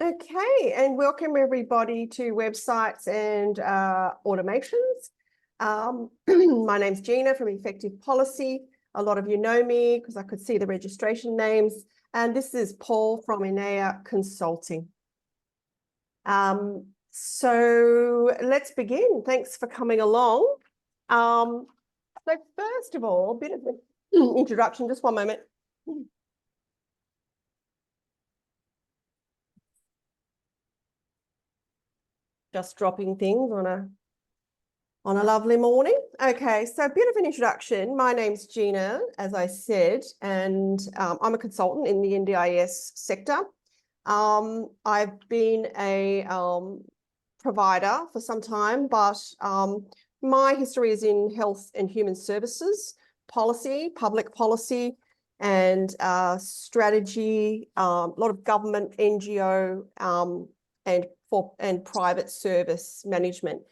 Okay, and welcome everybody to websites and automations. My name's Gina from Effective Policy. A lot of you know me because I could see the registration names. And this is Paul from NDIS Consulting. So let's begin. Thanks for coming along. So first of all, a bit of an introduction, just one moment. Just dropping things on a lovely morning. Okay, so a bit of an introduction. My name's Gina, as I said, and I'm a consultant in the NDIS sector. I've been a provider for some time, but my history is in health and human services, policy, public policy, and strategy, a lot of government, NGO, and private service management.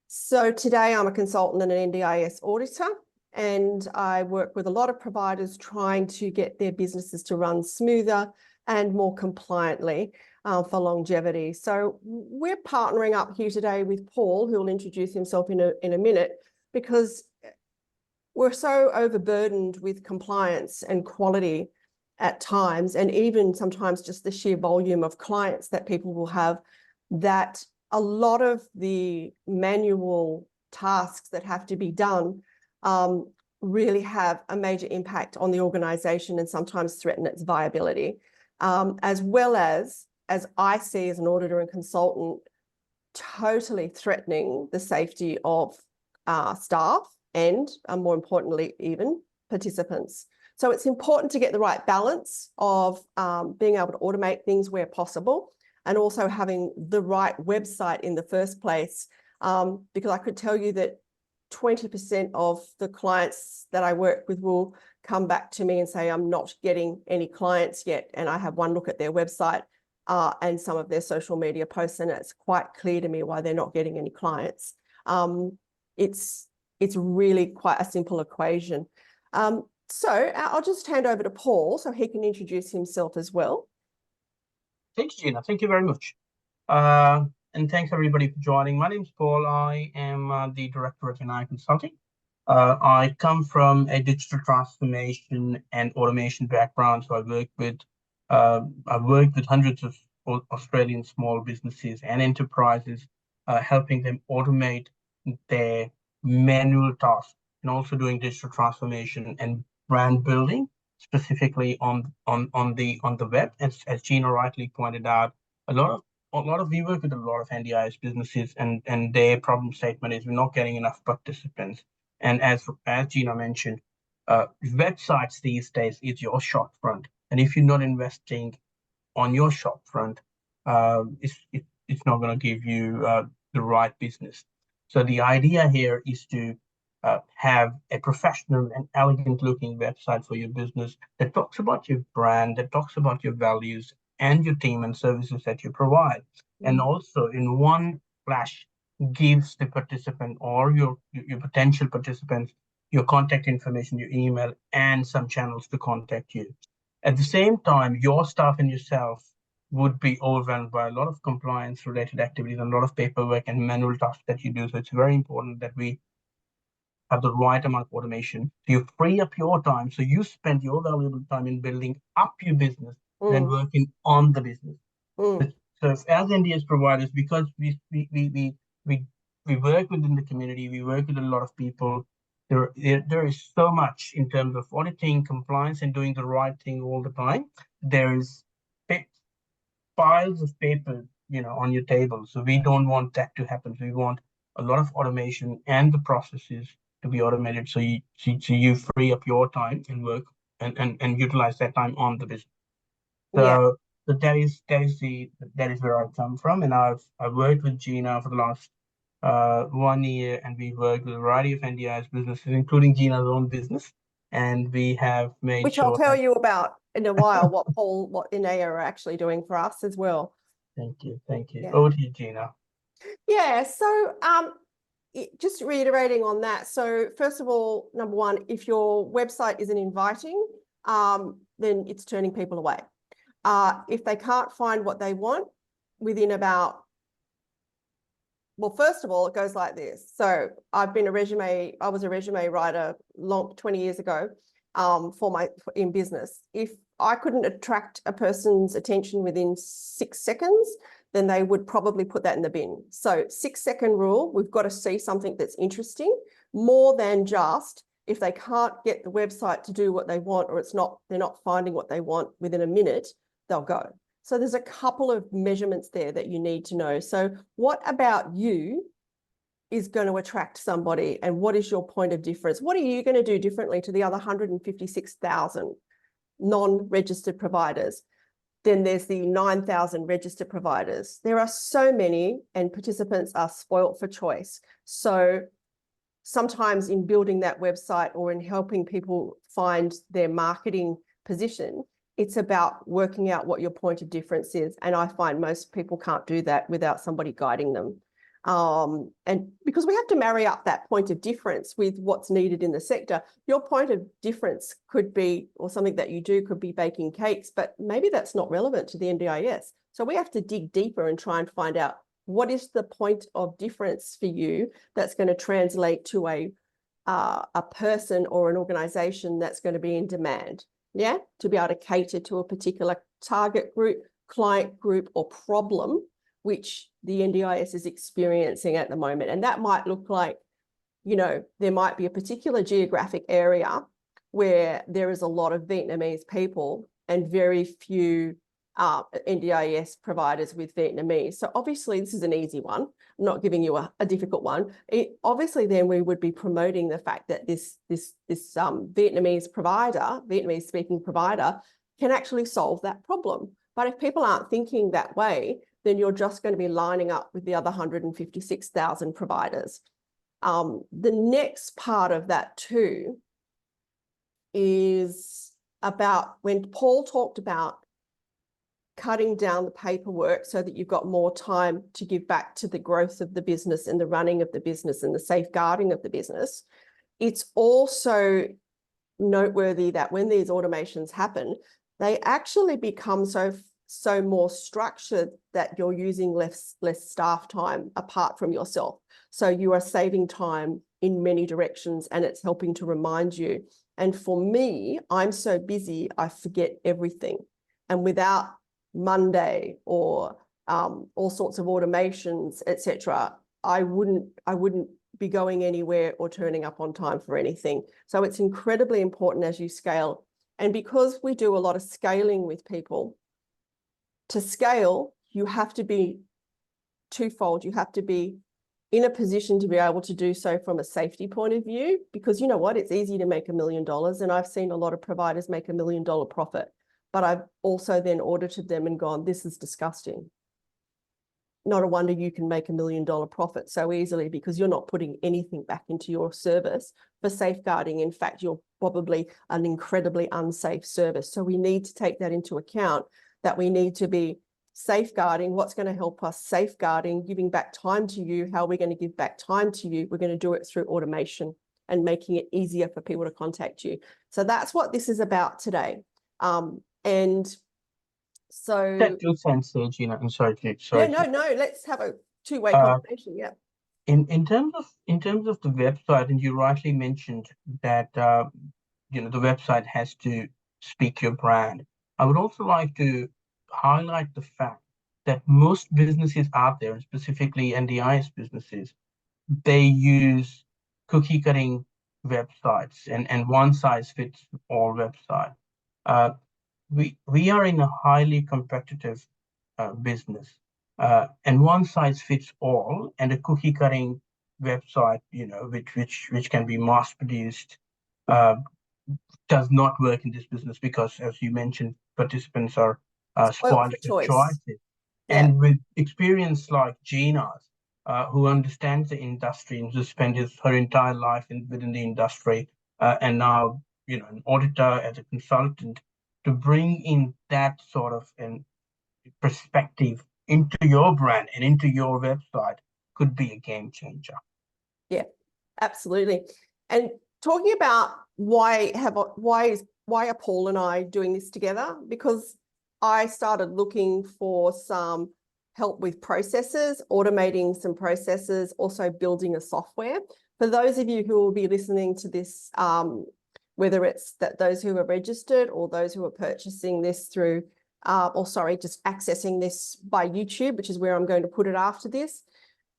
So today I'm a consultant and an NDIS auditor, and I work with a lot of providers trying to get their businesses to run smoother and more compliantly for longevity. So we're partnering up here today with Paul, who will introduce himself in a minute, because we're so overburdened with compliance and quality at times, and even sometimes just the sheer volume of clients that people will have, that a lot of the manual tasks that have to be done really have a major impact on the organization and sometimes threaten its viability, as well as I see as an auditor and consultant, totally threatening the safety of staff and, more importantly, even participants. So it's important to get the right balance of being able to automate things where possible, and also having the right website in the first place, because I could tell you that 20% of the clients that I work with will come back to me and say, I'm not getting any clients yet. And I have one look at their website and some of their social media posts, and it's quite clear to me why they're not getting any clients. It's really quite a simple equation. So I'll just hand over to Paul so he can introduce himself as well. Thanks, Gina. Thank you very much. And thanks everybody for joining. My name's Paul. I am the director at NDIS Consulting. I come from a digital transformation and automation background. So I've worked with hundreds of Australian small businesses and enterprises, helping them automate their manual tasks, and also doing digital transformation and brand building, specifically on the web. As Gina rightly pointed out, we work with a lot of NDIS businesses, and their problem statement is we're not getting enough participants. And as Gina mentioned, websites these days is your shopfront, and if you're not investing on your shopfront, it's not going to give you the right business. So the idea here is to have a professional and elegant looking website for your business that talks about your brand, that talks about your values and your team and services that you provide. And also in one flash gives the participant or your potential participants your contact information, your email, and some channels to contact you. At the same time, your staff and yourself would be overwhelmed by a lot of compliance related activities and a lot of paperwork and manual tasks that you do. So it's very important that we have the right amount of automation. So you free up your time. So you spend your valuable time in building up your business than working on the business. So as NDIS providers, because we work within the community, we work with a lot of people, there is so much in terms of auditing, compliance, and doing the right thing all the time. There is piles of paper, on your table. So we don't want that to happen. So we want a lot of automation and the processes to be automated. So you free up your time and work and utilize that time on the business. So that is where I come from. And I've worked with Gina for the last 1 year, and we worked with a variety of NDIS businesses, including Gina's own business. And we have made Which I'll tell you about in a while, what NDIS are actually doing for us as well. Thank you. Yeah. Over to you, Gina. Yeah, so just reiterating on that. So first of all, number one, if your website isn't inviting, then it's turning people away. If they can't find what they want, within about, well, first of all, it goes like this. So I was a resume writer 20 years ago in business. If I couldn't attract a person's attention within 6 seconds, then they would probably put that in the bin. So 6-second rule, we've got to see something that's interesting more than just if they can't get the website to do what they want, or they're not finding what they want within a minute, they'll go. So there's a couple of measurements there that you need to know. So what about you is going to attract somebody, and what is your point of difference? What are you going to do differently to the other 156,000 non-registered providers? Then there's the 9,000 registered providers. There are so many, and participants are spoilt for choice. So sometimes in building that website or in helping people find their marketing position, it's about working out what your point of difference is. And I find most people can't do that without somebody guiding them. And because we have to marry up that point of difference with what's needed in the sector. Your point of difference could be, or something that you do could be baking cakes, but maybe that's not relevant to the NDIS. So we have to dig deeper and try and find out what is the point of difference for you that's going to translate to a person or an organization that's going to be in demand. Yeah, to be able to cater to a particular target group, client group, or problem which the NDIS is experiencing at the moment. And that might look like, you know, there might be a particular geographic area where there is a lot of Vietnamese people and very few NDIS providers with Vietnamese. So obviously this is an easy one. I'm not giving you a difficult one. Obviously then we would be promoting the fact that this Vietnamese speaking provider can actually solve that problem. But if people aren't thinking that way, then you're just going to be lining up with the other 156,000 providers. The next part of that too is about when Paul talked about cutting down the paperwork so that you've got more time to give back to the growth of the business and the running of the business and the safeguarding of the business. It's also noteworthy that when these automations happen, they actually become so more structured that you're using less staff time apart from yourself. So you are saving time in many directions, and it's helping to remind you. And for me, I'm so busy, I forget everything. And without Monday or all sorts of automations, etc., I wouldn't be going anywhere or turning up on time for anything. So it's incredibly important as you scale. And because we do a lot of scaling with people, to scale, you have to be twofold. You have to be in a position to be able to do so from a safety point of view, because you know what, it's easy to make $1 million. And I've seen a lot of providers make $1 million profit, but I've also then audited them and gone, this is disgusting. Not a wonder you can make $1 million profit so easily, because you're not putting anything back into your service for safeguarding. In fact, you're probably an incredibly unsafe service. So we need to take that into account, that we need to be safeguarding. What's going to help us safeguarding, giving back time to you? How are we going to give back time to you? We're going to do it through automation and making it easier for people to contact you. So that's what this is about today. And so That makes sense, Gina. I'm sorry. yeah, no, let's have a two-way conversation. Yeah. In terms of the website, and you rightly mentioned that the website has to speak your brand. I would also like to highlight the fact that most businesses out there, and specifically NDIS businesses, they use cookie cutting websites and one size fits all website. We are in a highly competitive business, and one size fits all and a cookie cutting website, which can be mass produced, does not work in this business, because, as you mentioned, participants are spoiled for choices. Yeah. And with experience like Gina's, who understands the industry and who spent her entire life within the industry, and now an auditor, as a consultant, to bring in that sort of perspective into your brand and into your website could be a game changer. Yeah, absolutely. And talking about why are Paul and I doing this together? Because I started looking for some help with processes, automating some processes, also building a software. For those of you who will be listening to this, whether it's that those who are registered or those who are purchasing this through, just accessing this by YouTube, which is where I'm going to put it after this.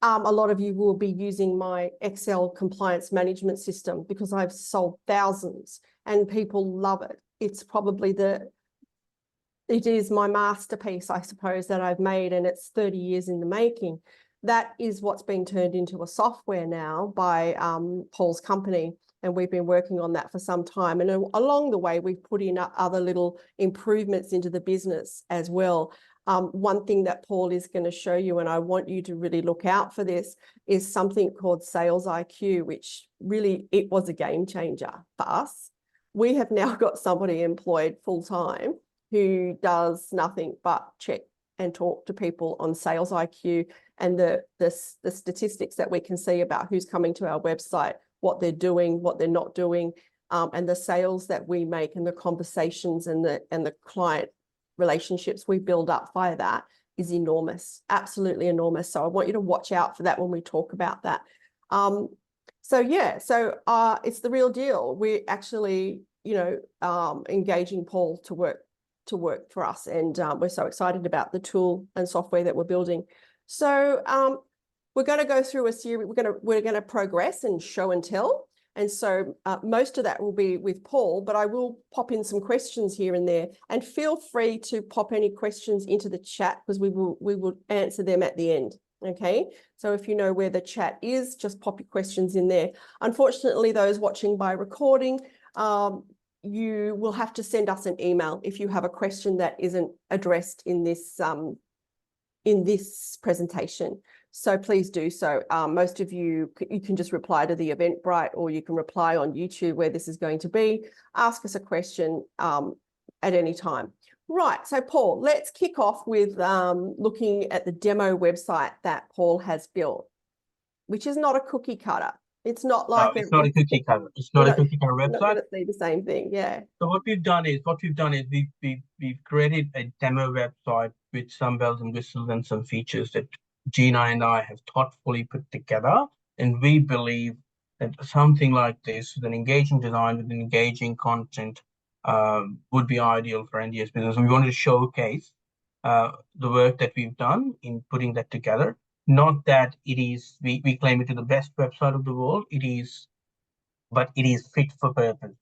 A lot of you will be using my Excel compliance management system because I've sold thousands and people love it. It's probably it is my masterpiece, I suppose, that I've made, and it's 30 years in the making. That is what's being turned into a software now by Paul's company, and we've been working on that for some time. And along the way, we've put in other little improvements into the business as well. One thing that Paul is going to show you, and I want you to really look out for this, is something called Sales IQ, which really, it was a game changer for us. We have now got somebody employed full-time who does nothing but check and talk to people on Sales IQ and the statistics that we can see about who's coming to our website, what they're doing, what they're not doing, and the sales that we make and the conversations and the client relationships we build up via that is enormous, absolutely enormous. So I want you to watch out for that when we talk about that. So it's the real deal. We're actually, engaging Paul to work for us, and we're so excited about the tool and software that we're building. So we're going to go through a series. We're going to progress and show and tell. And so most of that will be with Paul, but I will pop in some questions here and there, and feel free to pop any questions into the chat because we will answer them at the end. Okay, so if you know where the chat is, just pop your questions in there. Unfortunately, those watching by recording, you will have to send us an email if you have a question that isn't addressed in this presentation. So please do so. Most of you can just reply to the Eventbrite, or you can reply on YouTube where this is going to be. Ask us a question at any time. Right, so Paul, let's kick off with looking at the demo website that Paul has built, which is not a cookie cutter. It's not like it's not a cookie cutter. It's not a cookie cutter website. Not going to see the same thing, yeah. So what we've done is we've created a demo website with some bells and whistles and some features that Gina and I have thoughtfully put together, and we believe that something like this, with an engaging design, with engaging content, would be ideal for NDIS business. And we wanted to showcase the work that we've done in putting that together. Not that it is, we claim it is the best website of the world. It is, but it is fit for purpose.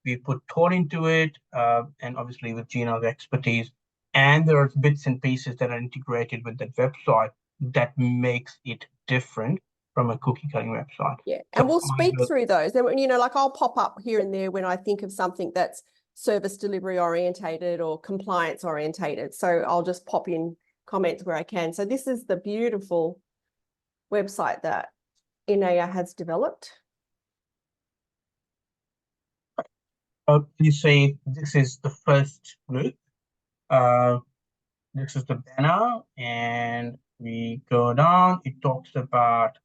We put thought into it, and obviously with Gina's expertise, and there are bits and pieces that are integrated with that website that makes it different from a cookie cutting website. Yeah, and we'll speak through those. And like I'll pop up here and there when I think of something that's service delivery orientated or compliance orientated. So I'll just pop in comments where I can. So this is the beautiful website that Inaya has developed. You see, this is the first look. This is the banner, and we go down. It talks about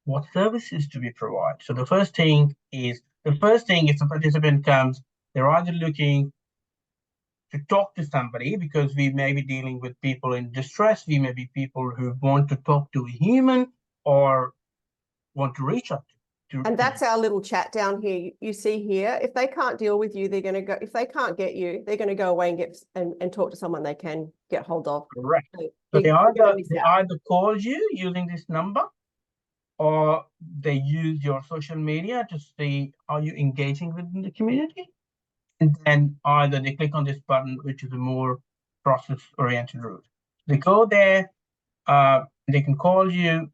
what services do we provide. So the first thing is, if the participant comes, they're either looking to talk to somebody because we may be dealing with people in distress. We may be people who want to talk to a human or want to reach out to. And that's our little chat down here. You see here, if they can't deal with you, they're going to go, if they can't get you, they're going to go away and get and talk to someone they can get hold of. Correct. So they either call you using this number, or they use your social media to see, are you engaging within the community? And then either they click on this button, which is a more process-oriented route. They go there, they can call you,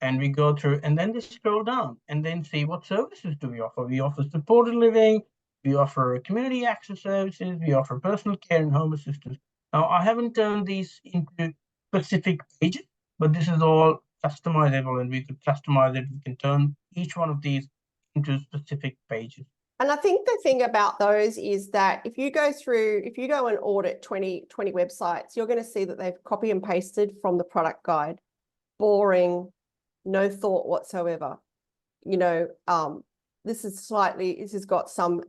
and we go through, and then they scroll down and then see what services do we offer. We offer supported living, we offer community access services, we offer personal care and home assistance. Now, I haven't turned these into specific pages, but this is all customizable, and we could customize it. We can turn each one of these into specific pages. And I think the thing about those is that if you go and audit 20 websites, you're going to see that they've copy and pasted from the product guide. Boring, no thought whatsoever. This has got some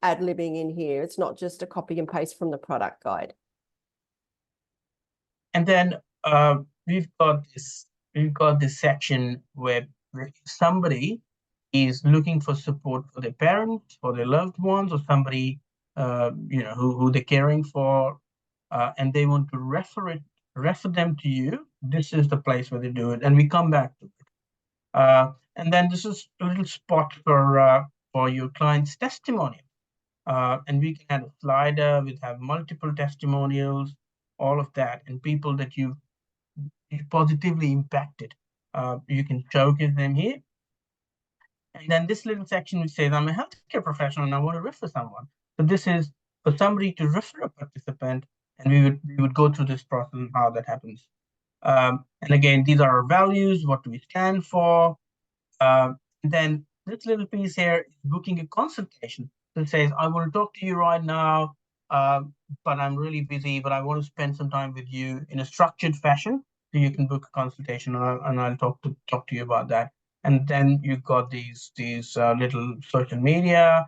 ad-libbing in here. It's not just a copy and paste from the product guide. And then we've got this section where if somebody is looking for support for their parents, for their loved ones, or somebody who they're caring for, and they want to refer them to you. This is the place where they do it, and we come back to it. And then this is a little spot for your client's testimonial. And we can add a slider, we have multiple testimonials, all of that, and people that you've positively impacted. You can showcase them here. And then this little section which says, I'm a healthcare professional and I want to refer someone. So this is for somebody to refer a participant, and we would go through this process and how that happens. And again, these are our values, what do we stand for? And then this little piece here is booking a consultation. So it says, I want to talk to you right now, but I'm really busy, but I want to spend some time with you in a structured fashion. So you can book a consultation, and I'll talk to you about that. And then you've got these little social media.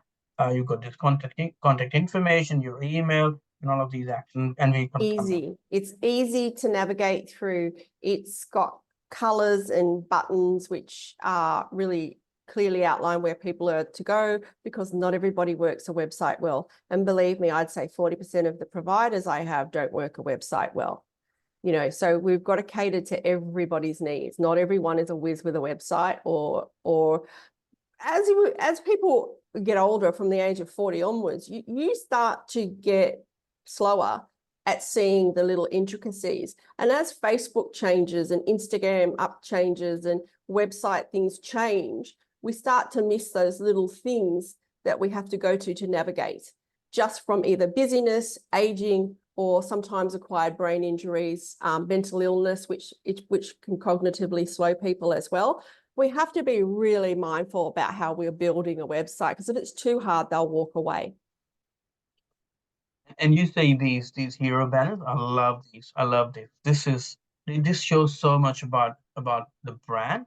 You've got this contact information, your email, and all of these actions. And we easy. It's easy to navigate through. It's got colors and buttons which are really clearly outline where people are to go, because not everybody works a website well. And believe me, I'd say 40% of the providers I have don't work a website well. You know, so we've got to cater to everybody's needs. Not everyone is a whiz with a website, or as people get older from the age of 40 onwards, you start to get slower at seeing the little intricacies. And as Facebook changes and Instagram up changes and website things change, we start to miss those little things that we have to go to navigate, just from either busyness, aging, or sometimes acquired brain injuries, mental illness, which can cognitively slow people as well. We have to be really mindful about how we're building a website, because if it's too hard, they'll walk away. And you say these hero banners. I love these. I love this. This shows so much about the brand,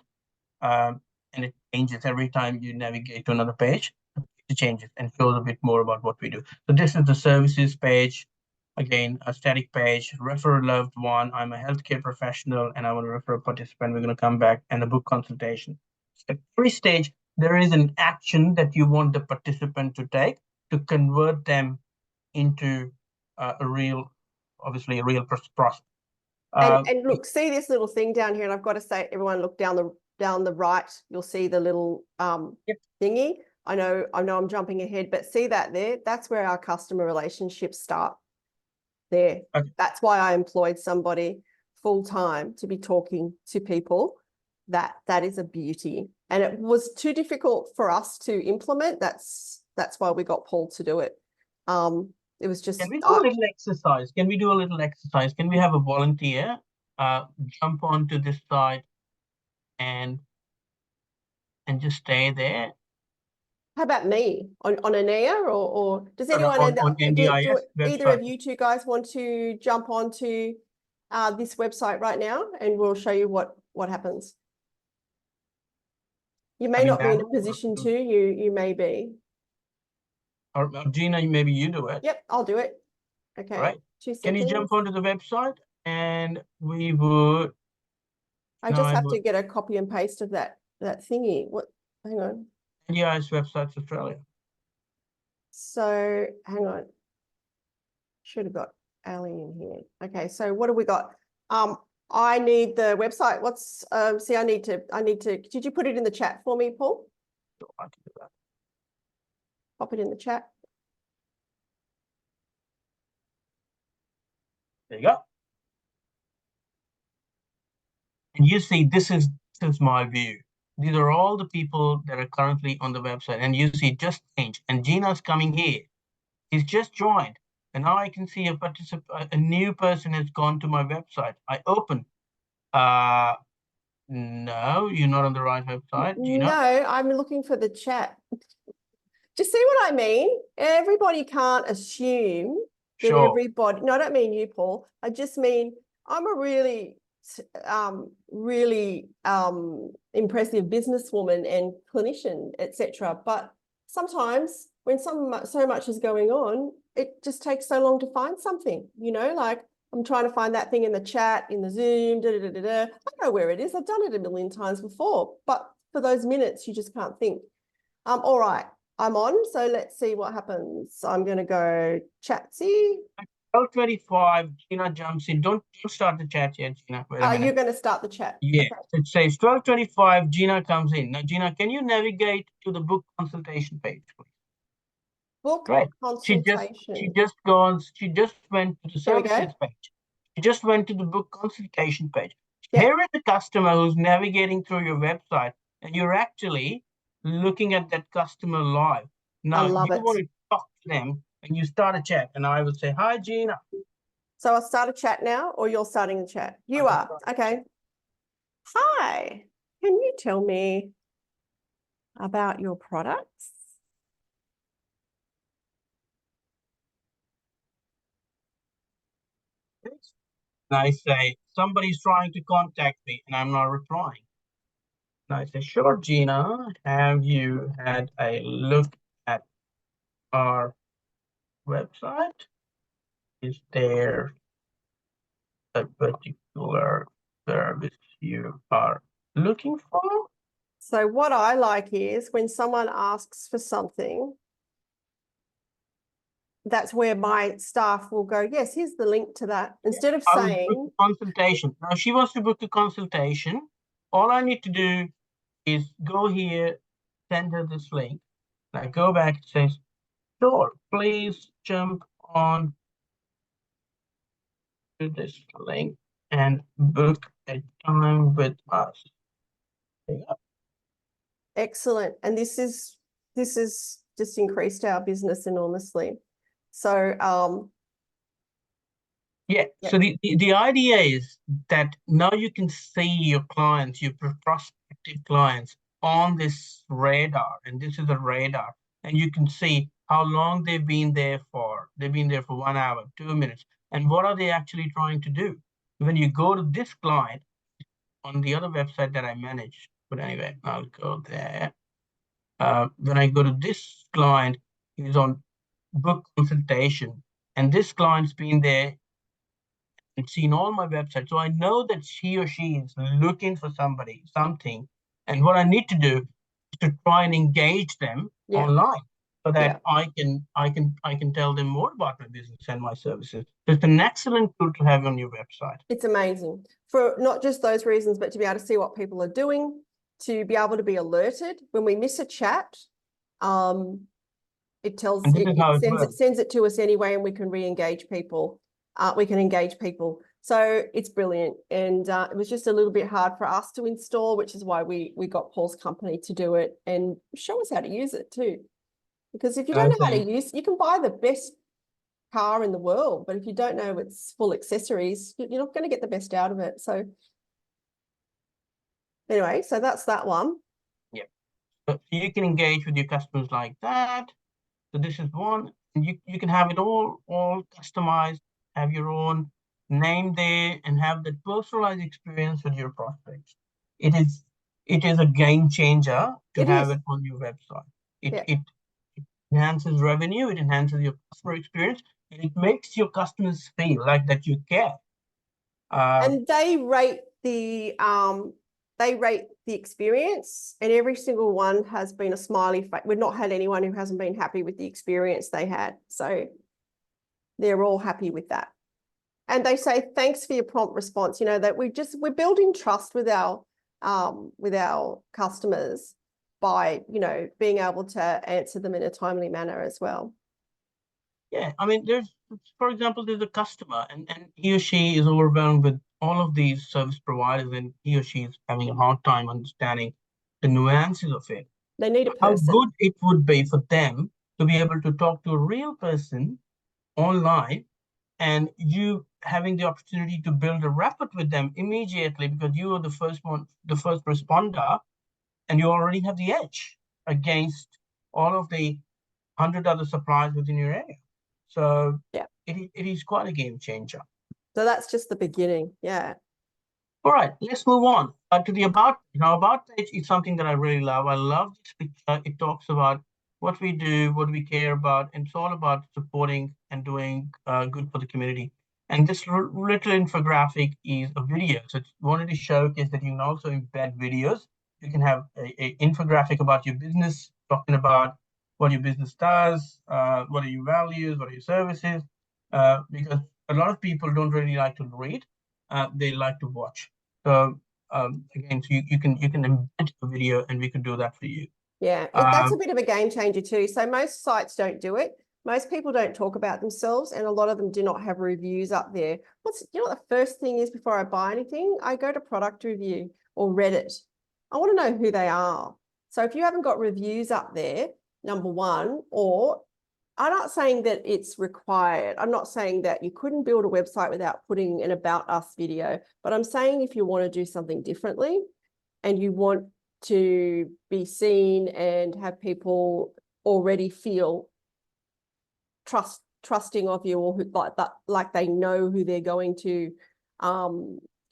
and it changes every time you navigate to another page. It changes and shows a bit more about what we do. So this is the services page. Again, a static page, refer a loved one. I'm a healthcare professional and I want to refer a participant. We're going to come back and a book consultation. At every stage, there is an action that you want the participant to take to convert them into a real prospect. And look, see this little thing down here, and I've got to say, everyone, look down the right. You'll see the little thingy. I know I'm jumping ahead, but see that there? That's where our customer relationships start. There. Okay. That's why I employed somebody full time to be talking to people. That is a beauty, and it was too difficult for us to implement. That's why we got Paul to do it. It was just. Can we do a little exercise? Can we do a little exercise? Can we have a volunteer jump onto this side and just stay there? How about me on Anea, or does anyone on NDIS either of you two guys want to jump onto this website right now, and we'll show you what happens? You may not be in a position to. You may be. Or Gina, maybe you do it. Yep, I'll do it. Okay. All right. 2 seconds. Can you jump onto the website, and we would. I just have to get a copy and paste of that thingy. What? Hang on. NDIS websites Australia. So hang on. Should have got Ali in here. Okay, so what have we got? I need the website. What's see, I need to did you put it in the chat for me, Paul? Sure, I can do that. Pop it in the chat. There you go. And you see, this is my view. These are all the people that are currently on the website, and you see just change. And Gina's coming here. He's just joined, and now I can see a new person has gone to my website. I open. No, you're not on the right website, Gina. No, I'm looking for the chat. Do you see what I mean? Everybody can't assume that everybody. No, I don't mean you, Paul. I just mean I'm a really impressive businesswoman and clinician, etc. But sometimes when so much is going on, it just takes so long to find something, you know, like I'm trying to find that thing in the chat, in the Zoom, da, da, da, da, da. I know where it is. I've done it a million times before, but for those minutes, you just can't think. All right, I'm on. So let's see what happens. I'm going to go Chatsy. 12:25, Gina jumps in. Don't start the chat yet, Gina. Wait a minute. You're going to start the chat. Yeah, Okay. it says 12:25, Gina comes in. Now, Gina, can you navigate to the book consultation page, please? Book Right. consultation. She just went to the Here we go. services page. She just went to the book consultation page. Yeah. Here is the customer who's navigating through your website, and you're actually looking at that customer live. Now, love you it. want to talk to them, and you start a chat, and I would say, "Hi, Gina." So I'll start a chat now, or you're starting the chat? You are. Okay. Hi. Can you tell me about your products? And I say, "Somebody's trying to contact me, and I'm not replying." And I say, "Sure, Gina. Have you had a look at our website? Is there a particular service you are looking for?" So what I like is when someone asks for something, that's where my staff will go, yes, here's the link to that. Instead of I will book saying, a consultation. Now she wants to book a consultation. All I need to do is go here, send her this link. I go back, it says, "Sure, please jump on to this link and book a time with us." There you go. excellent. And this is just increased our business enormously. So Yeah. yeah. So the idea is that now you can see your clients, your prospective clients on this radar, and this is a radar, and you can see how long they've been there for. They've been there for 1 hour, 2 minutes, and what are they actually trying to do? When you go to this client on the other website that I manage, but anyway, I'll go there. When I go to this client, he's on book consultation, and this client's been there and seen all my websites. So I know that he or she is looking for something. And what I need to do is to try and engage them online so that I can tell them more about my business and my services. So it's an excellent tool to have on your website. It's amazing for not just those reasons, but to be able to see what people are doing, to be able to be alerted when we miss a chat. It tells it sends it to us anyway, and we can re-engage people. We can engage people. So it's brilliant. And it was just a little bit hard for us to install, which is why we got Paul's company to do it and show us how to use it too. Because if you don't know how to use, you can buy the best car in the world, but if you don't know its full accessories, you're not going to get the best out of it. So anyway, so that's that one. Yeah. So you can engage with your customers like that. So this is one, and you can have it all customized, have your own name there, and have that personalized experience with your prospects. It is a game changer to have it on your website. It enhances revenue, it enhances your customer experience, and it makes your customers feel like that you care. And they rate the experience, and every single one has been a smiley face. We've not had anyone who hasn't been happy with the experience they had. So they're all happy with that. And they say, thanks for your prompt response. You know, that we're building trust with our customers by, you know, being able to answer them in a timely manner as well. Yeah, I mean, for example, there's a customer and he or she is overwhelmed with all of these service providers, and he or she is having a hard time understanding the nuances of it. They need a person. How good it would be for them to be able to talk to a real person online, and you having the opportunity to build a rapport with them immediately because you are the first responder, and you already have the edge against all of the 100 other suppliers within your area. So yeah, it is quite a game changer. So that's just the beginning. Yeah. All right, let's move on to the about. Now, about page is something that I really love. I love this picture. It talks about what we do, what we care about, and it's all about supporting and doing good for the community. And this little infographic is a video. So it's wanted to showcase that you can also embed videos. You can have a infographic about your business, talking about what your business does, what are your values, what are your services, because a lot of people don't really like to read, they like to watch. So again, so you can embed a video, and we can do that for you. Yeah, that's a bit of a game changer too. So most sites don't do it. Most people don't talk about themselves, and a lot of them do not have reviews up there. You know what the first thing is before I buy anything? I go to product review or Reddit. I want to know who they are. So if you haven't got reviews up there, number one, or I'm not saying that it's required. I'm not saying that you couldn't build a website without putting an About Us video, but I'm saying if you want to do something differently and you want to be seen and have people already feel trusting of you, or like they know who they're going to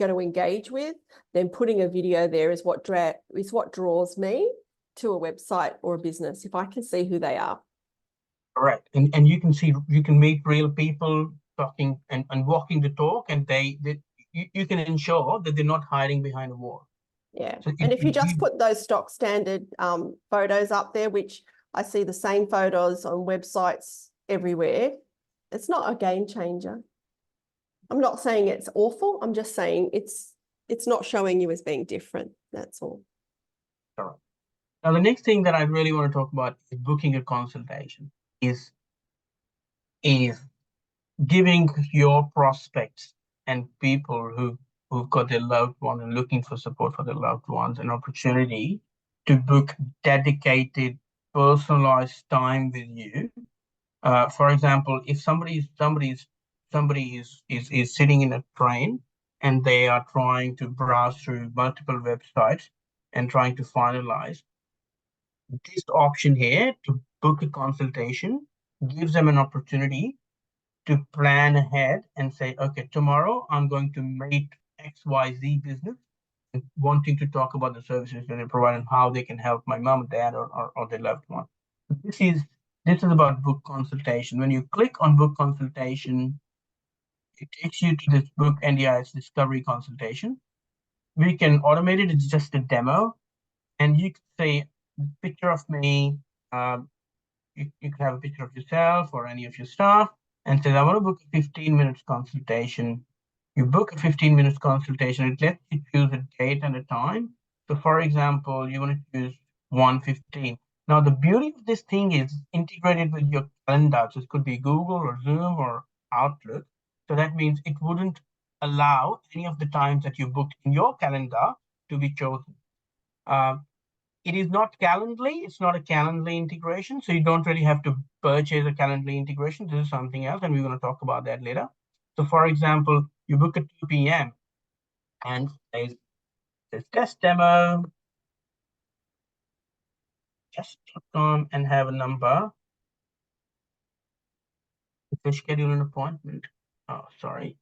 engage with, then putting a video there is what draws me to a website or a business, if I can see who they are. Correct. And you can meet real people talking and walking the talk, and you can ensure that they're not hiding behind a wall. Yeah. So and if you just put those stock standard photos up there, which I see the same photos on websites everywhere, it's not a game changer. I'm not saying it's awful. I'm just saying it's not showing you as being different. That's all. Correct. Now, the next thing that I really want to talk about is booking a consultation. Is giving your prospects and people who've got their loved one and looking for support for their loved ones an opportunity to book dedicated, personalized time with you. For example, if somebody is sitting in a train and they are trying to browse through multiple websites and trying to finalize, this option here to book a consultation gives them an opportunity to plan ahead and say, okay, tomorrow I'm going to meet XYZ business and wanting to talk about the services that they provide and how they can help my mom, dad, or their loved one. This is about book consultation. When you click on book consultation, it takes you to this book NDIS discovery consultation. We can automate it. It's just a demo. And you could say, picture of me. You can have a picture of yourself or any of your staff and say, I want to book a 15 minutes consultation. You book a 15 minutes consultation. It lets you choose a date and a time. So for example, you want to choose 1:15. Now, the beauty of this thing is integrated with your calendar. So it could be Google or Zoom or Outlook. So that means it wouldn't allow any of the times that you booked in your calendar to be chosen. It is not Calendly. It's not a Calendly integration. So you don't really have to purchase a Calendly integration. This is something else, and we're going to talk about that later. So for example, you book at 2 p.m. and there's test demo. Just click on and have a number. If you schedule an appointment. Oh, sorry.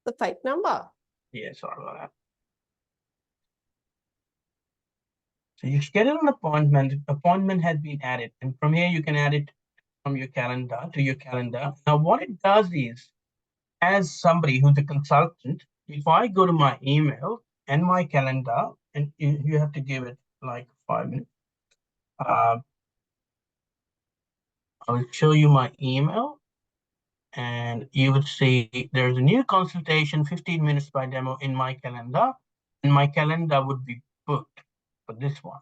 The fake number. Yeah, sorry about that. So you schedule an appointment. Appointment has been added. And from here, you can add it from your calendar to your calendar. Now, what it does is, as somebody who's a consultant, if I go to my email and my calendar, and you have to give it like 5 minutes. I'll show you my email, and you would see there's a new consultation, 15 minutes by demo in my calendar, and my calendar would be booked for this one.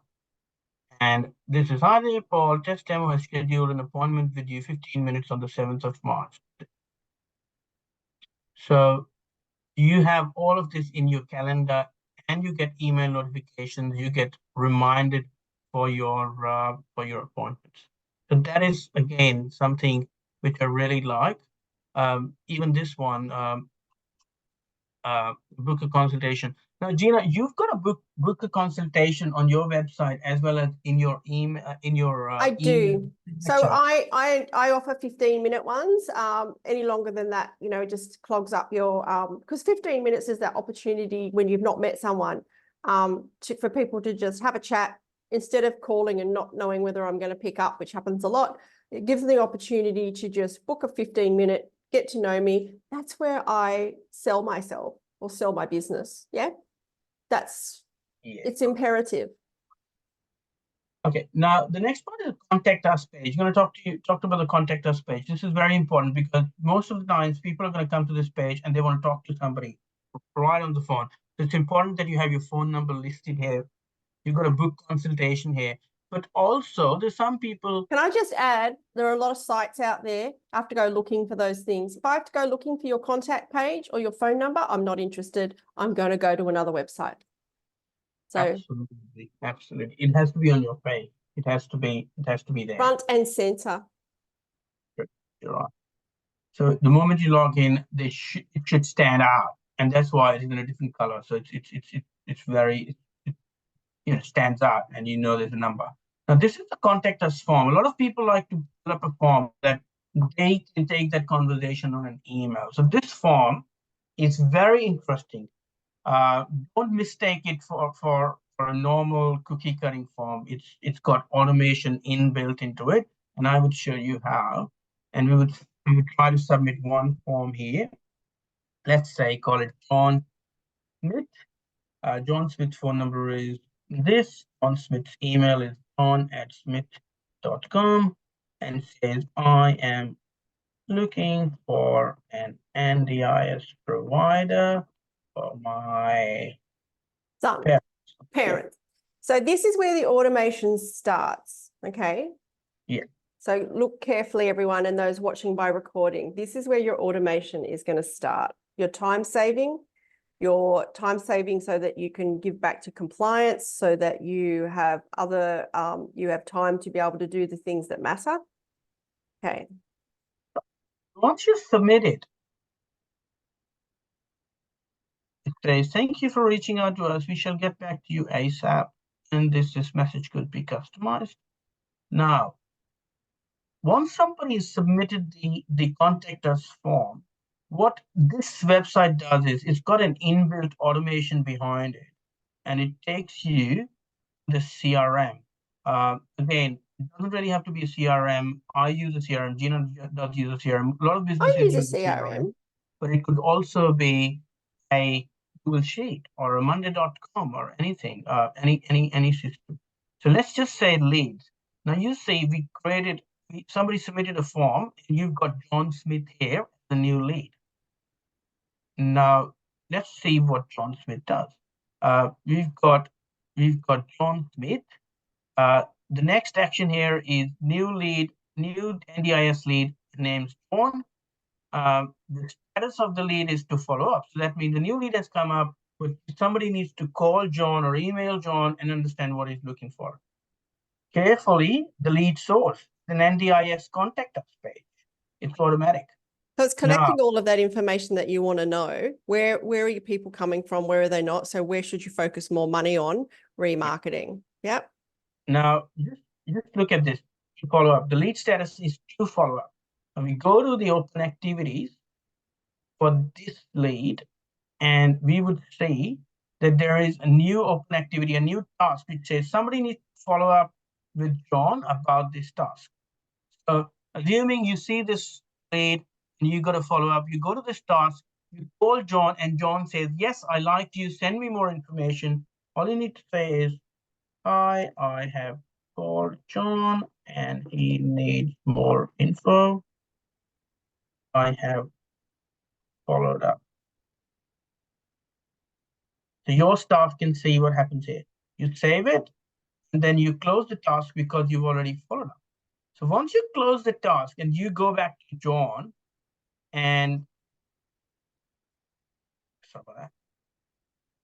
And this is, hi there, Paul. Test demo has scheduled an appointment with you 15 minutes on the 7th of March. So you have all of this in your calendar, and you get email notifications. You get reminded for your appointments. So that is, again, something which I really like. Even this one, book a consultation. Now, Gina, you've got a book a consultation on your website as well as in your email. I do. So I offer 15-minute ones. Any longer than that, it just clogs up your because 15 minutes is that opportunity when you've not met someone for people to just have a chat instead of calling and not knowing whether I'm going to pick up, which happens a lot. It gives them the opportunity to just book a 15-minute, get to know me. That's where I sell myself or sell my business. Yeah. It's imperative. Okay, now the next part is the contact us page. I'm going to talk about the contact us page. This is very important because most of the times people are going to come to this page and they want to talk to somebody right on the phone. So it's important that you have your phone number listed here. You've got a book consultation here, but also there's some people. Can I just add, there are a lot of sites out there. I have to go looking for those things. If I have to go looking for your contact page or your phone number, I'm not interested. I'm going to go to another website. So Absolutely. It has to be on your page. It has to be there. Front and center. You're right. So the moment you log in, it should stand out, and that's why it's in a different color. So it's very stands out, and there's a number. Now this is the contact us form. A lot of people like to fill up a form that they can take that conversation on an email. So this form is very interesting. Don't mistake it for a normal cookie cutting form. It's got automation inbuilt into it, and I would show you how. And we would try to submit one form here. Let's say call it John Smith. John Smith's phone number is this. John Smith's email is john@smith.com, and says I am looking for an NDIS provider for my Son, parents. Yeah. So this is where the automation starts, okay? Yeah. So look carefully, everyone, and those watching by recording. This is where your automation is going to start. Your time saving so that you can give back to compliance, so that you have you have time to be able to do the things that matter. Okay. Once you submit it, it says, thank you for reaching out to us. We shall get back to you ASAP. And this message could be customized. Now, once somebody has submitted the contact us form, what this website does is it's got an inbuilt automation behind it, and it takes you to the CRM. Again, it doesn't really have to be a CRM. I use a CRM. Gina does use a CRM. A lot of businesses use a CRM. But it could also be a Google Sheet or a Monday.com or anything, any system. So let's just say leads. Now you see somebody submitted a form and you've got John Smith here, the new lead. Now let's see what John Smith does. We've got John Smith. The next action here is new NDIS lead, name's John. The status of the lead is to follow up. So that means the new lead has come up, but somebody needs to call John or email John and understand what he's looking for. Carefully, the lead source, an NDIS contact us page. It's automatic. So it's collecting all of that information that you want to know. Where are your people coming from? Where are they not? So where should you focus more money on? Remarketing. Yep. Now, just look at this. To follow up, the lead status is to follow up. And we go to the open activities for this lead, and we would see that there is a new open activity, a new task, which says somebody needs to follow up with John about this task. So assuming you see this lead and you got to follow up, you go to this task, you call John, and John says, yes, I like you, send me more information. All you need to say is, hi, I have called John and he needs more info. I have followed up. So your staff can see what happens here. You save it, and then you close the task because you've already followed up. So once you close the task and you go back to John, and sorry about that,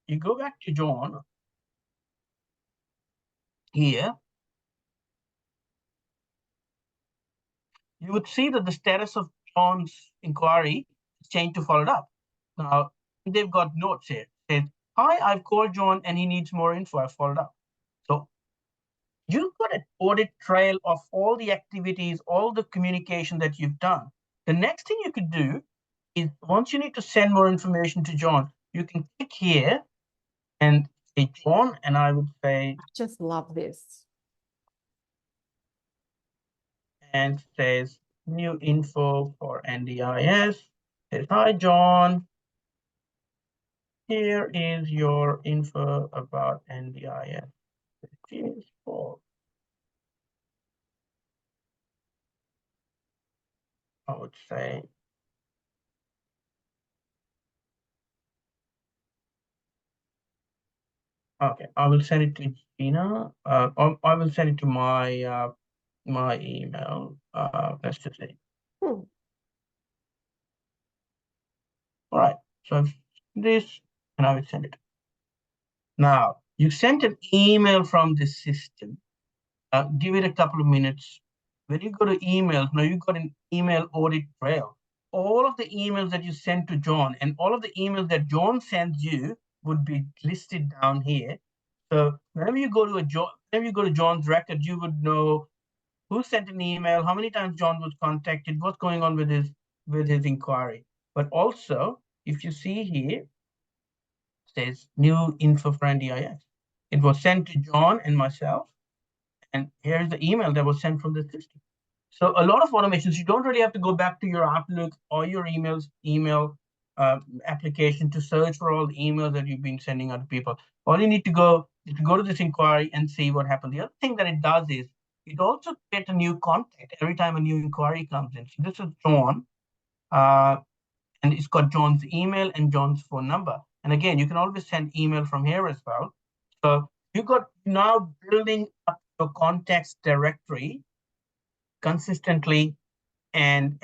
you go back to John here, you would see that the status of John's inquiry is changed to followed up. Now, they've got notes here. It says, hi, I've called John and he needs more info. I've followed up. So you've got an audit trail of all the activities, all the communication that you've done. The next thing you could do is, once you need to send more information to John, you can click here and say John, and I would say, I just love this. and says, new info for NDIS. Says, hi, John. Here is your info about NDIS. Cheers, Paul. I would say. Okay, I will send it to Gina. I will send it to my my email. Let's just say. Hmm. All right. So this, and I will send it. Now you sent an email from the system. Give it a couple of minutes. When you go to emails, now you got an email audit trail. All of the emails that you sent to John and all of the emails that John sends you would be listed down here. So whenever you go to John's record, you would know who sent an email, how many times John was contacted, what's going on with his inquiry. But also, if you see here, it says new info for NDIS. It was sent to John and myself. And here's the email that was sent from the system. So a lot of automations, you don't really have to go back to your Outlook or your email application to search for all the emails that you've been sending out to people. All you need to go is to go to this inquiry and see what happened. The other thing that it does is it also creates a new contact every time a new inquiry comes in. So this is John, and it's got John's email and John's phone number. And again, you can always send email from here as well. So you got now building up your contacts directory consistently and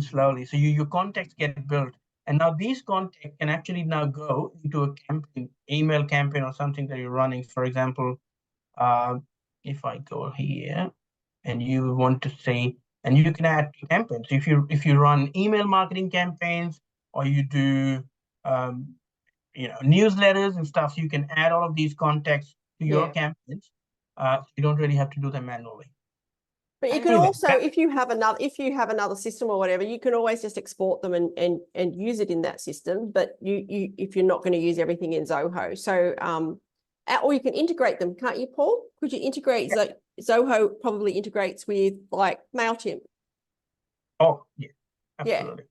slowly. So your contacts get built. And now these contacts can actually now go into a campaign, email campaign or something that you're running. For example, if I go here and you want to say, and you can add campaigns. If you run email marketing campaigns or you do newsletters and stuff, you can add all of these contacts to your campaigns. You don't really have to do them manually. But you can also, if you have another system or whatever, you can always just export them and use it in that system. But if you're not going to use everything in Zoho, so or you can integrate them, can't you, Paul? Could you integrate Zoho? Probably integrates with like MailChimp. Oh yeah, absolutely. Yeah.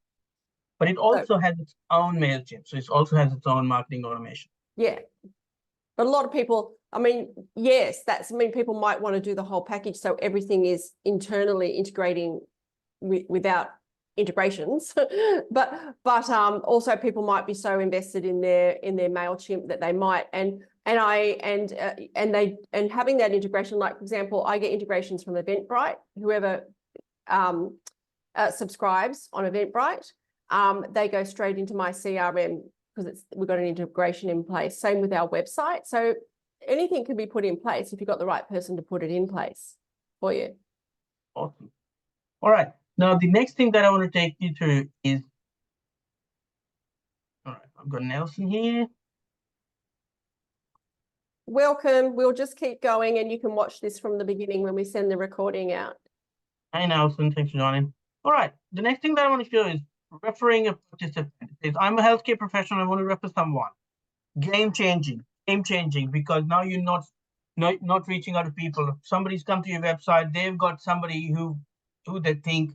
But it also has its own MailChimp, so it also has its own marketing automation. Yeah. But a lot of people, I mean, yes, people might want to do the whole package. So everything is internally integrating without integrations, but also people might be so invested in their MailChimp that they might, and having that integration, like for example, I get integrations from Eventbrite, whoever subscribes on Eventbrite, they go straight into my CRM, because we've got an integration in place. Same with our website. So anything can be put in place if you've got the right person to put it in place for you. Awesome. All right. Now, the next thing that I want to take you through is, all right, I've got Nelson here. Welcome. We'll just keep going and you can watch this from the beginning when we send the recording out. Hi, Nelson. Thanks for joining. All right. The next thing that I want to show is referring a participant. I'm a healthcare professional. I want to refer someone. Game changing, because now you're not reaching out to people. If somebody's come to your website, they've got somebody who they think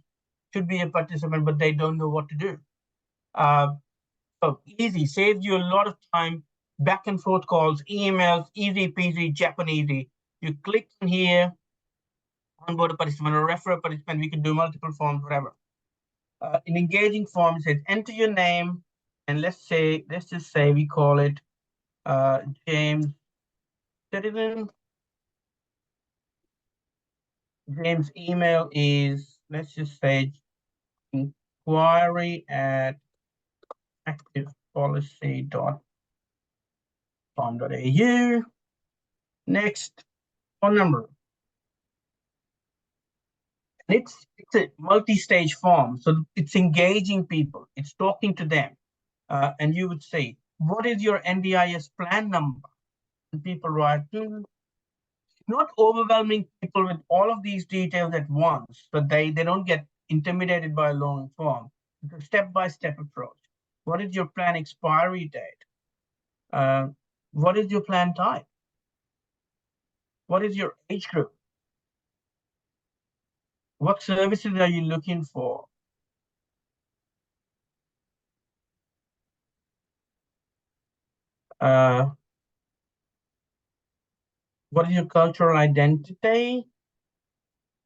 should be a participant, but they don't know what to do. So easy, saves you a lot of time, back and forth calls, emails, easy peasy, Japanesey. You click on here, onboard a participant or refer a participant. We can do multiple forms, whatever. In engaging form, it says enter your name, and let's just say we call it James Citizen. James' email is, let's just say, inquiry@activepolicy.com.au. Next, phone number. It's a multi-stage form, so it's engaging people. It's talking to them. And you would say, what is your NDIS plan number? And people write, not overwhelming people with all of these details at once, so they don't get intimidated by a long form. It's a step-by-step approach. What is your plan expiry date? What is your plan type? What is your age group? What services are you looking for? What is your cultural identity?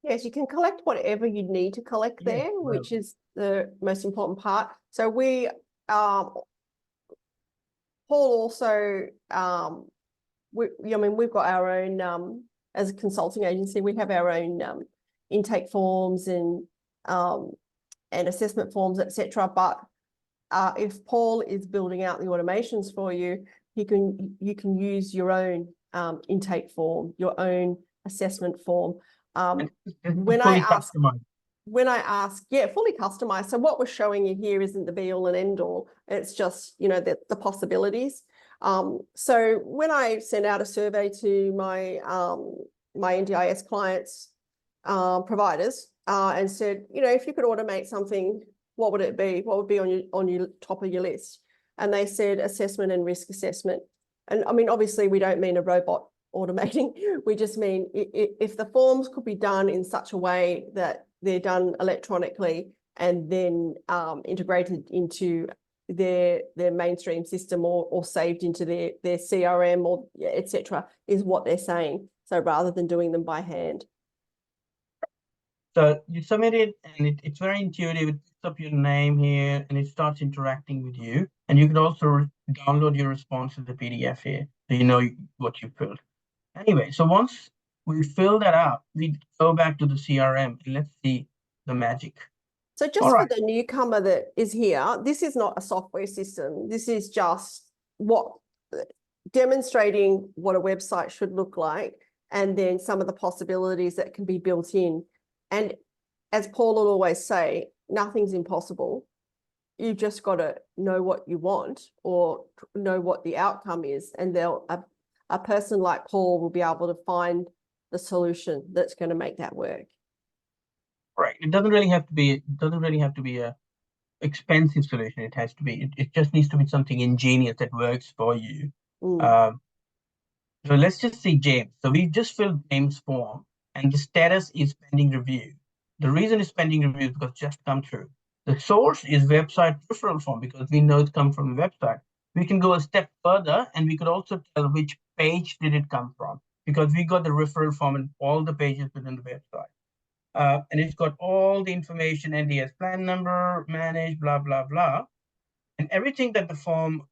Yes, you can collect whatever you need to collect Yeah, there, well, which is the most important part. So we, Paul also, I mean, we've got our own, as a consulting agency, we have our own intake forms and assessment forms, etc. But if Paul is building out the automations for you, you can use your own intake form, your own assessment form. When I fully ask, customized. yeah, fully customized. So what we're showing you here isn't the be all and end all. It's just, you know, the possibilities. So when I send out a survey to my my NDIS clients, providers, and said, you know, if you could automate something, what would it be? What would be on your top of your list? And they said assessment and risk assessment. And I mean, obviously, we don't mean a robot automating. We just mean if the forms could be done in such a way that they're done electronically and then integrated into their mainstream system or saved into their CRM or etc. is what they're saying. So rather than doing them by hand. So you submit it and it's very intuitive. It picks up your name here and it starts interacting with you. And you can also download your response as a PDF here, so you know what you filled. Anyway, so once we fill that out, we go back to the CRM and let's see the magic. So just All for right. the newcomer that is here, this is not a software system. This is just demonstrating what a website should look like and then some of the possibilities that can be built in. And as Paul will always say, nothing's impossible. You just got to know what you want or know what the outcome is. And a person like Paul will be able to find the solution that's going to make that work. Right. It doesn't really have to be a expensive solution. It has to be, it just needs to be something ingenious that works for you. So let's just see James. So we just filled James' form and the status is pending review. The reason it's pending review is because it just come through. The source is website referral form because we know it come from a website. We can go a step further and we could also tell which page did it come from because we got the referral form in all the pages within the website. And it's got all the information, NDIS plan number, manage, blah, blah, blah. And everything that the form,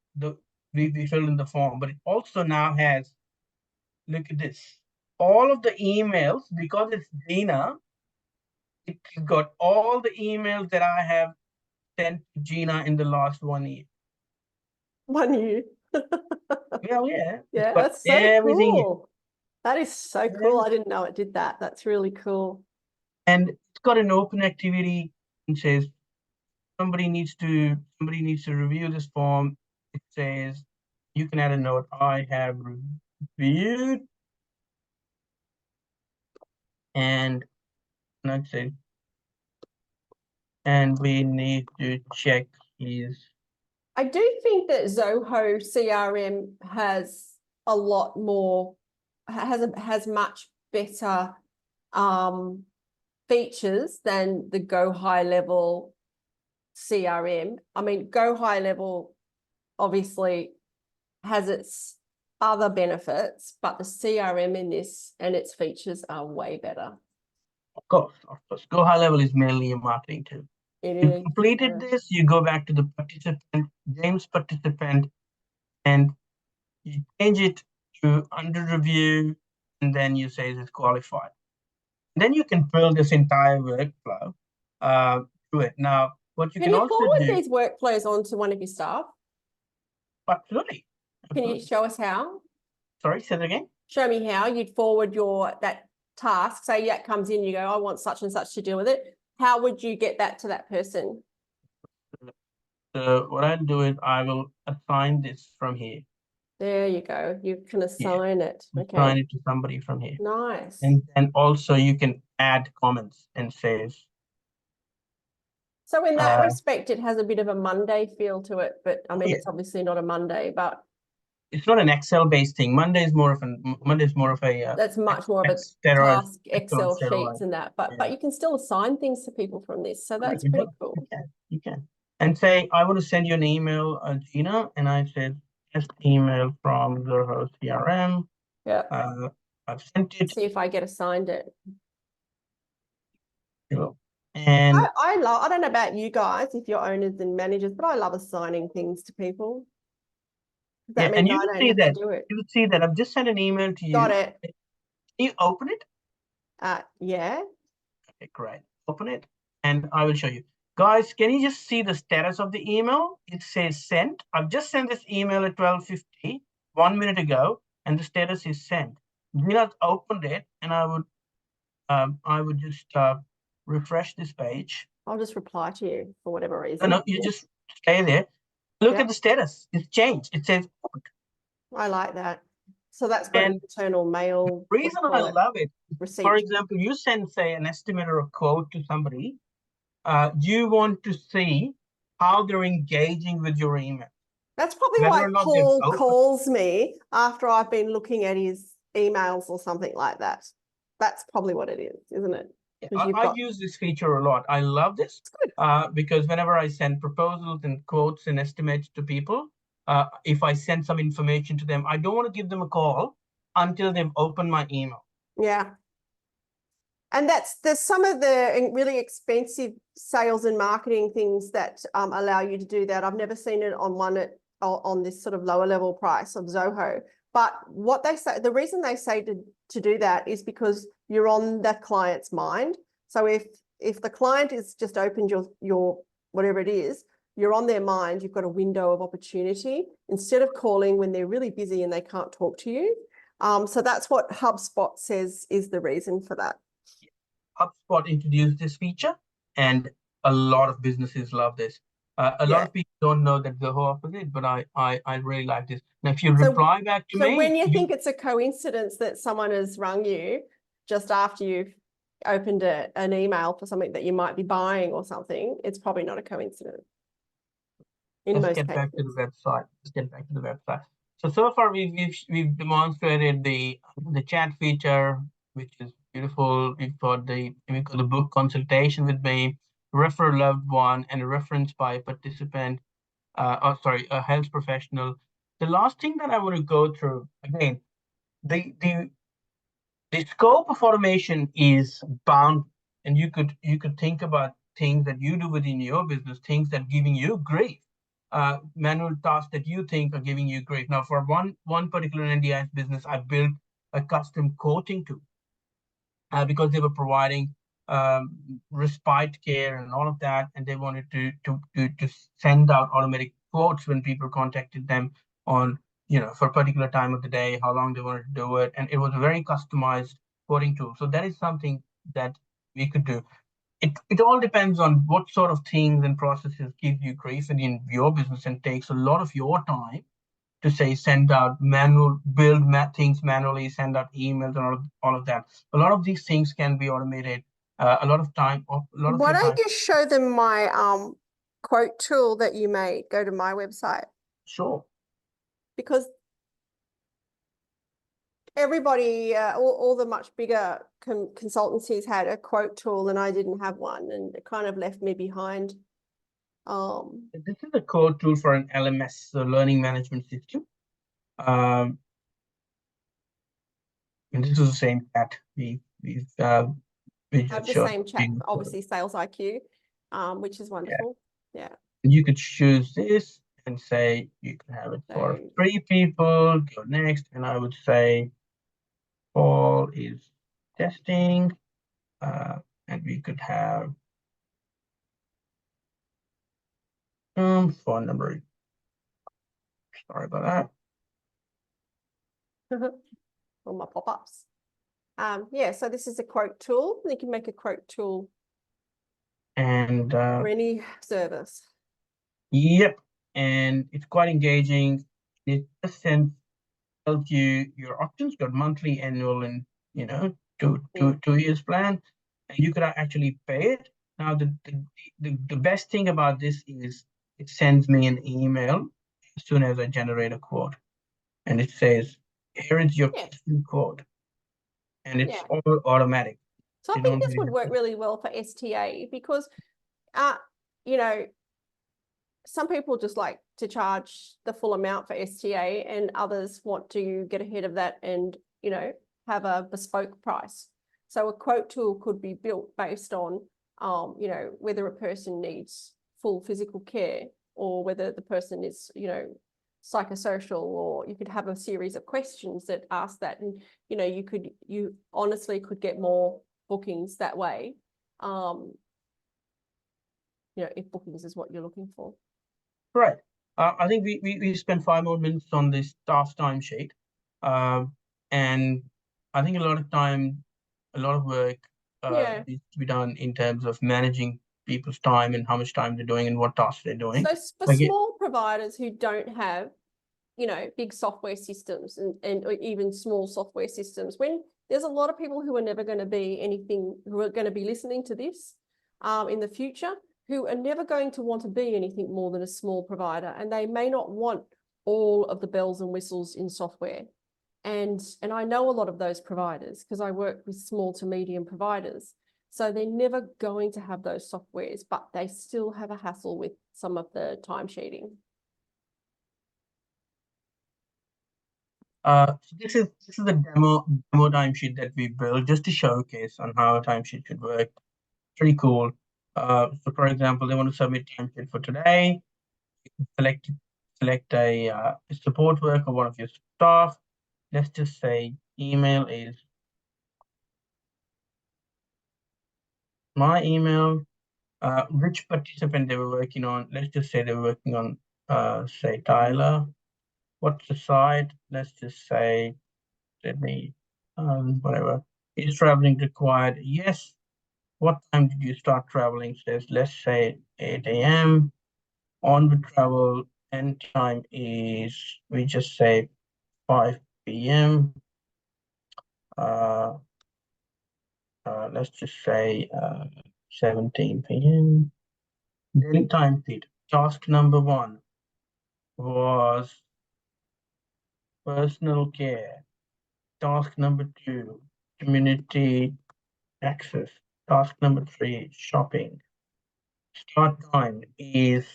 we filled in the form, but it also now has, look at this, all of the emails, because it's Gina, it's got all the emails that I have sent to Gina in the last 1 year. 1 year. Yeah. Yeah, that's so everything. cool. That is so cool. I didn't know it did that. That's really cool. And it's got an open activity and says somebody needs to review this form. It says you can add a note. I have reviewed, and let's say, and we need to check his. I do think that Zoho CRM has a lot more, has much better features than the Go High Level CRM. I mean, Go High Level obviously has its other benefits, but the CRM in this and its features are way better. Of course. Go High Level is mainly a marketing tool. You completed this, you go back to the participant, James participant, and you change it to under review, and then you say it's qualified. Then you can build this entire workflow through it. Now, what you can also forward do, these workflows onto one of your staff? absolutely. Can you show us how? Sorry, say that again. Show me how you'd forward that task. Say that comes in, you go, I want such and such to deal with it. How would you get that to that person? So what I'll do is I will assign this from here. There you go. You can assign it. Okay. Assign it to somebody from here. Nice. And also you can add comments and save. So in that respect, it has a bit of a Monday feel to it, but I mean, yeah. It's obviously not a Monday, but it's not an Excel based thing. Monday is more of a That's much more of a steroid, task, Excel sheets and that, but Yeah. you can still assign things to people from this. So that's You pretty do. cool. You can. And say, I want to send you an email, Gina, and I said, just email from the host CRM. Yeah. I've sent it. See if I get assigned it. And I don't know about you guys, if you're owners and managers, but I love assigning things to people. That means you I will don't see have that. to do it. You will see that I've just sent an email to you. Got it. Can you open it? Yeah. Okay, great. Open it, and I will show you. Guys, can you just see the status of the email? It says sent. I've just sent this email at 12:50, 1 minute ago, and the status is sent. Gina opened it, and I would just refresh this page. I'll just reply to you for whatever reason. No, you just stay there. Look Yep. at the status. It's changed. It says opened. I like that. So that's got an internal mail. The reason I love it, receipt. for example, you send, say, an estimate or a quote to somebody. You want to see how they're engaging with your email. That's probably why Paul calls me after I've been looking at his emails or something like that. That's probably what it is, isn't it? I use this feature a lot. I love this because whenever I send proposals and quotes and estimates to people, if I send some information to them, I don't want to give them a call until they've opened my email. Yeah. And there's some of the really expensive sales and marketing things that allow you to do that. I've never seen it on this sort of lower level price of Zoho. But what they say, the reason they say to do that is because you're on the client's mind. So if the client is just opened your whatever it is, you're on their mind, you've got a window of opportunity instead of calling when they're really busy and they can't talk to you. So that's what HubSpot says is the reason for that. HubSpot introduced this feature, and a lot of businesses love this. A lot of people don't know that the whole opposite, but I really like this. Now, if you reply back to me, so when you think it's a coincidence that someone has rung you just after you've opened an email for something that you might be buying or something, it's probably not a coincidence. Let's get back to the website. So far we've demonstrated the chat feature, which is beautiful. We've got the book consultation with me, refer a loved one, and a reference by a participant. A health professional. The last thing that I want to go through again, the scope of automation is bound, and you could think about things that you do within your business, things that giving you grief. Manual tasks that you think are giving you grief. Now, for one particular NDIS business, I built a custom quoting tool because they were providing respite care and all of that, and they wanted to send out automatic quotes when people contacted them on for a particular time of the day, how long they wanted to do it, and it was a very customized quoting tool. So that is something that we could do. It all depends on what sort of things and processes give you grief in your business and takes a lot of your time to say send out build things manually, send out emails and all of that. A lot of these things can be automated. A lot of time. Why don't you show them my quote tool that you made? Go to my website. Sure. Because everybody, all the much bigger consultancies had a quote tool and I didn't have one, and it kind of left me behind. This is a quote tool for an LMS, so learning management system. And this is the same chat we have the same chat, obviously Sales IQ, which is wonderful. Yeah. You could choose this and say you can have it for 3 people. Go next, and I would say Paul is testing, and we could have phone number. Sorry about that. All my pop-ups. Yeah, so this is a quote tool. You can make a quote tool and for any service. Yep, and it's quite engaging. It just tells you your options, got monthly, annual, and two years plan, and you could actually pay it. Now the best thing about this is it sends me an email as soon as I generate a quote. and it says, here is your Yeah. question code. And it's Yeah. all automatic. So I You think don't this really would have work to- really well for STA because, you know, some people just like to charge the full amount for STA and others want to get ahead of that and, you know, have a bespoke price. So a quote tool could be built based on, you know, whether a person needs full physical care or whether the person is, you know, psychosocial, or you could have a series of questions that ask that. And, you know, you honestly could get more bookings that way. You know, if bookings is what you're looking for. Right. I think we spent 5 more minutes on this staff timesheet. And I think a lot of work Yeah. needs to be done in terms of managing people's time and how much time they're doing and what tasks they're doing. So for Like small providers who don't have, you know, big software systems and or even small software systems, when there's a lot of people who are never going to be anything, who are going to be listening to this in the future, who are never going to want to be anything more than a small provider, and they may not want all of the bells and whistles in software. And I know a lot of those providers because I work with small to medium providers. So they're never going to have those softwares, but they still have a hassle with some of the timesheeting. So this is the demo timesheet that we built just to showcase on how a timesheet should work. Pretty cool. So for example, they want to submit timesheet for today. Select a support worker, one of your staff. Let's just say email is my email. Which participant they were working on. Let's just say they were working on say Tyler. What's the site? Let's just say Sydney, whatever. Is traveling required? Yes. What time did you start traveling? Says, let's say 8 a.m. Onward travel, end time is, we just say 5 p.m. Let's just say 17 p.m. Daily time sheet. Task number 1 was personal care. Task number 2, community access. Task number 3, shopping. Start time is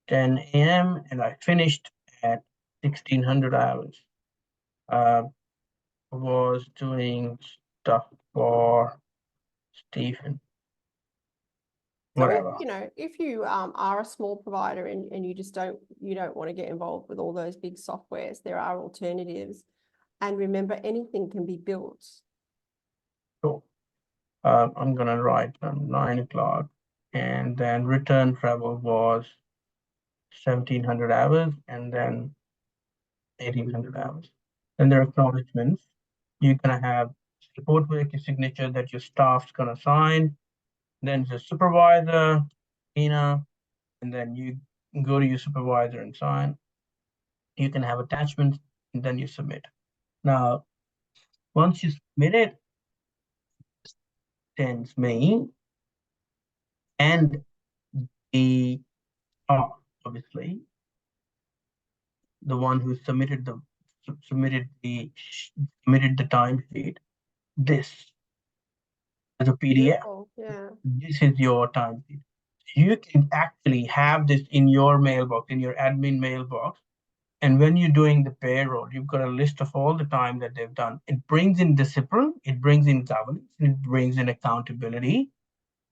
10 a.m. and I finished at 1600 hours. Was doing stuff for Stephen. So if, Whatever. you know, if you are a small provider and you just don't want to get involved with all those big softwares, there are alternatives. And remember, anything can be built. So I'm gonna write 9 o'clock, and then return travel was 1700 hours, and then 1800 hours. Then there are acknowledgements. You're gonna have support worker signature that your staff's gonna sign. Then the supervisor, Ina, and then you go to your supervisor and sign. You can have attachments, and then you submit. Now, once you submit it, sends me and the obviously the one who submitted the timesheet this as a PDF. Beautiful. Yeah. This is your timesheet. You can actually have this in your mailbox, in your admin mailbox. And when you're doing the payroll, you've got a list of all the time that they've done. It brings in discipline, it brings in governance, it brings in accountability,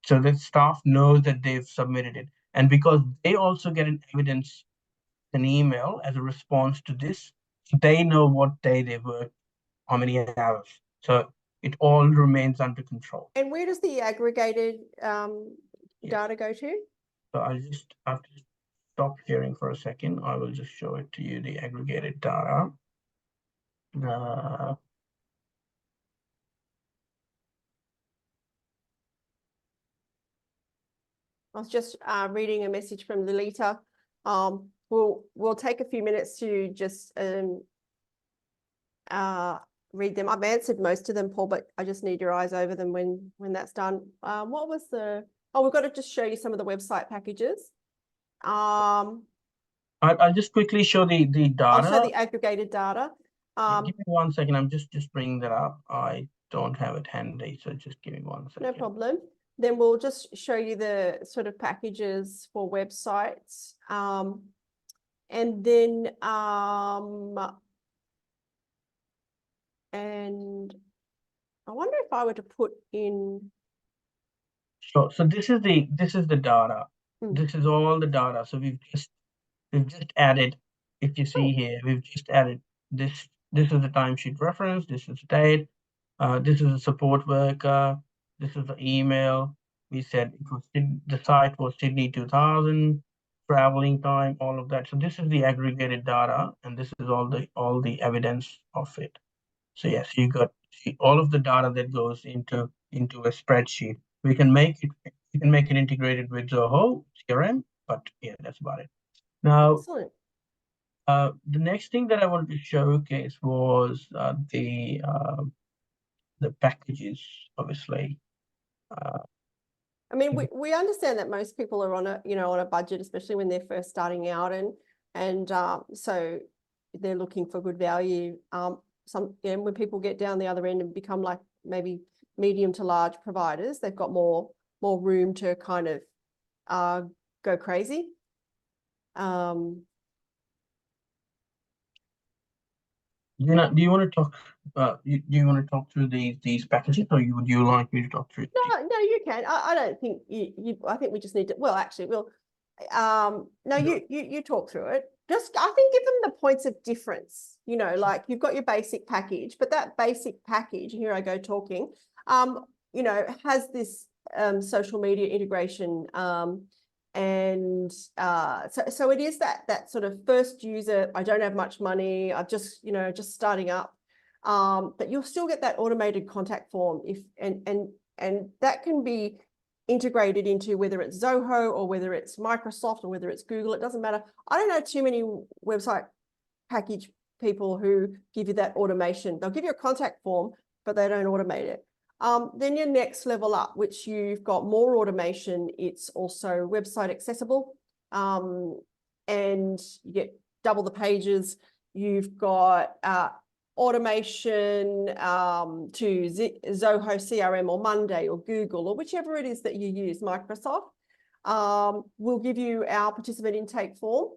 so that staff knows that they've submitted it. And because they also get an evidence, an email as a response to this, so they know what day they worked, how many hours. So it all remains under control. And where does the aggregated Yes. data go to? So I'll just have to stop sharing for a second. I will just show it to you, the aggregated data. I was just reading a message from Lolita. We'll take a few minutes to just read them. I've answered most of them, Paul, but I just need your eyes over them when that's done. What was the? Oh, we've got to just show you some of the website packages. I'll just quickly show the I'll show data. the aggregated data. Give me 1 second. I'm just bringing that up. I don't have it handy, so just give me 1 second. No problem. Then we'll just show you the sort of packages for websites. And then, and I wonder if I were to put in. So this is the data. Hmm. This is all the data. So we've just added, if you see here, we've just added this. This is the timesheet reference. This is the date. This is a support worker. This is the email. We said it was the site was Sydney 2000, traveling time, all of that. So this is the aggregated data, and this is all the evidence of it. So yes, you got all of the data that goes into a spreadsheet. We can make it integrated with Zoho CRM, but yeah, that's about it. Now, Excellent. the next thing that I wanted to showcase was the packages, obviously. I mean, we understand that most people are on a budget, especially when they're first starting out, and so they're looking for good value. When people get down the other end and become like maybe medium to large providers, they've got more room to kind of go crazy. Do you want to talk? Do you want to talk through these packages, or would you like me to talk through? No, you can. I don't think you. I think we just need to. Well, actually, we'll. No, you talk through it. Just, I think, give them the points of difference. Like you've got your basic package, but that basic package, here I go talking, has this social media integration, and so it is that sort of first user. I don't have much money. I'm just starting up, but you'll still get that automated contact form and that can be integrated into whether it's Zoho or whether it's Microsoft or whether it's Google. It doesn't matter. I don't know too many website package people who give you that automation. They'll give you a contact form, but they don't automate it. Then your next level up, which you've got more automation, it's also website accessible, and you get double the pages. You've got automation to Zoho CRM or Monday or Google or whichever it is that you use. Microsoft will give you our participant intake form.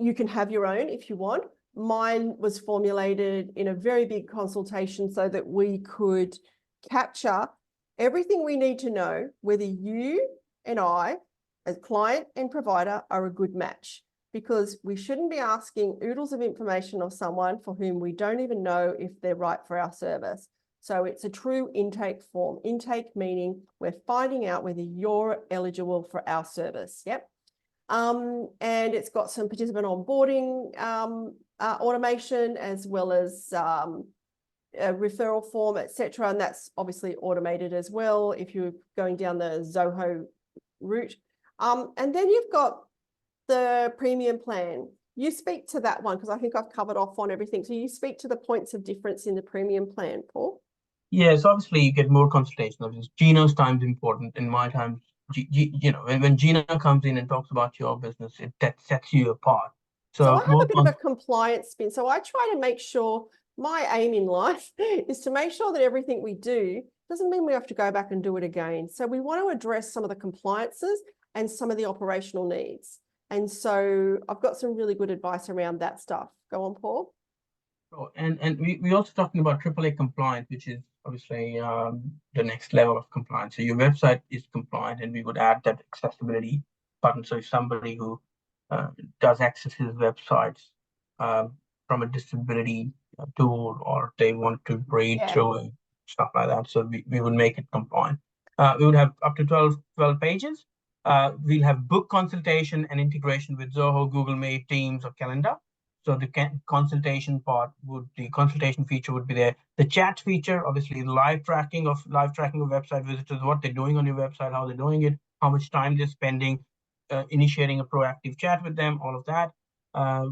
You can have your own if you want. Mine was formulated in a very big consultation so that we could capture everything we need to know whether you and I, as client and provider, are a good match. Because we shouldn't be asking oodles of information of someone for whom we don't even know if they're right for our service. So it's a true intake form. Intake meaning we're finding out whether you're eligible for our service. Yep. And it's got some participant onboarding automation, as well as a referral form, etc. And that's obviously automated as well if you're going down the Zoho route. And then you've got the premium plan. You speak to that one because I think I've covered off on everything. So you speak to the points of difference in the premium plan, Paul. Yes, obviously you get more consultation. Gina's time is important. In my time, when Gina comes in and talks about your business, that sets you apart. So I have a bit of a compliance spin. So I try to make sure my aim in life is to make sure that everything we do doesn't mean we have to go back and do it again. So we want to address some of the compliances and some of the operational needs. And so I've got some really good advice around that stuff. Go on, Paul. Oh, and we're also talking about AAA compliant, which is obviously the next level of compliance. So your website is compliant, and we would add that accessibility button. So if somebody who does access his websites from a disability tool, or they want to read through it, stuff like that, so we would make it compliant. We would have up to 12 pages. We'll have book consultation and integration with Zoho, Google Meet, Teams, or Calendar. So the consultation feature would be there. The chat feature, obviously, live tracking of website visitors, what they're doing on your website, how they're doing it, how much time they're spending, initiating a proactive chat with them, all of that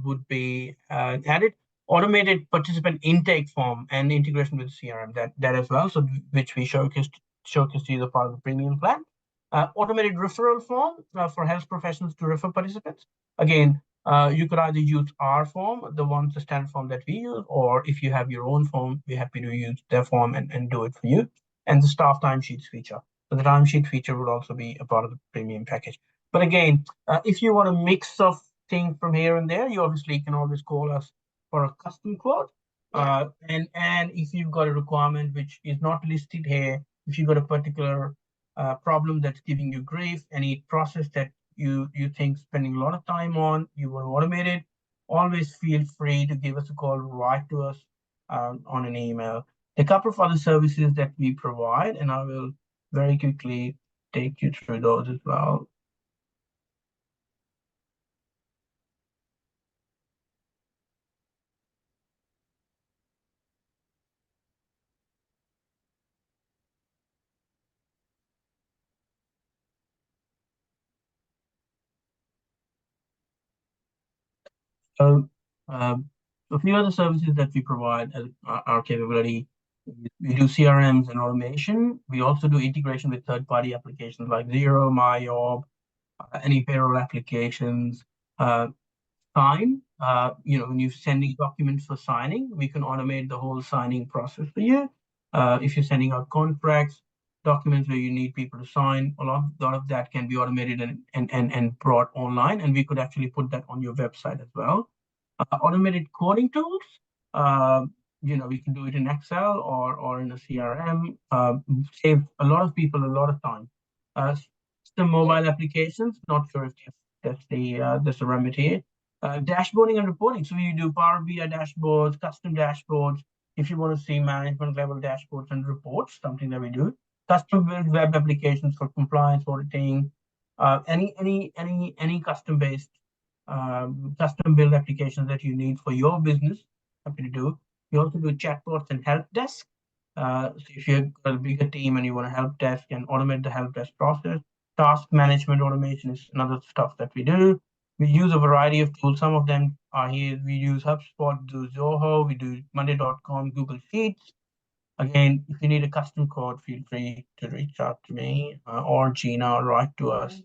would be added. Automated participant intake form and integration with CRM, that as well. So which we showcased to you as part of the premium plan. Automated referral form for health professionals to refer participants. Again, You could either use our form, the standard form that we use, or if you have your own form, we're happy to use their form and do it for you. And the staff timesheets feature. So the timesheet feature will also be a part of the premium package. But again, if you want a mix of things from here and there, you obviously can always call us for a custom quote. Yeah. And if you've got a requirement which is not listed here, if you've got a particular problem that's giving you grief, any process that you think spending a lot of time on, you want to automate it, always feel free to give us a call, write to us on an email. A couple of other services that we provide, and I will very quickly take you through those as well. So, a few other services that we provide as our capability, we do CRMs and automation. We also do integration with third-party applications like Xero, MyOb, any payroll applications. Sign, when you're sending documents for signing, we can automate the whole signing process for you. If you're sending out contracts, documents where you need people to sign, a lot of that can be automated and brought online, and we could actually put that on your website as well. Automated coding tools, we can do it in Excel or in a CRM, save a lot of people a lot of time. Some mobile applications, not sure if that's the remedy. Dashboarding and reporting. So you do Power BI dashboards, custom dashboards. If you want to see management level dashboards and reports, something that we do. Custom built web applications for compliance auditing. Any custom based custom build applications that you need for your business, happy to do. We also do chatbots and help desk. So if you've got a bigger team and you want to help desk and automate the help desk process, task management automation is another stuff that we do. We use a variety of tools. Some of them are here. We use HubSpot, do Zoho, we do Monday.com, Google Sheets. Again, if you need a custom code, feel free to reach out to me or Gina or write to us.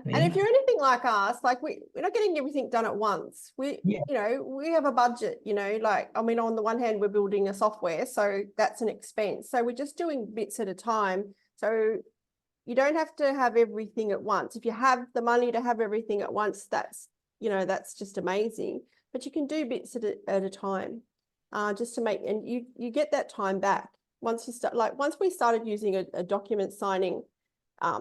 And if you're anything like us, like we're not getting everything done at once. We have a budget, on the one hand, we're building a software, so that's an expense. So we're just doing bits at a time. So you don't have to have everything at once. If you have the money to have everything at once, that's just amazing. But you can do bits at a time, just to make, and you get that time back once you start. Like once we started using a document signing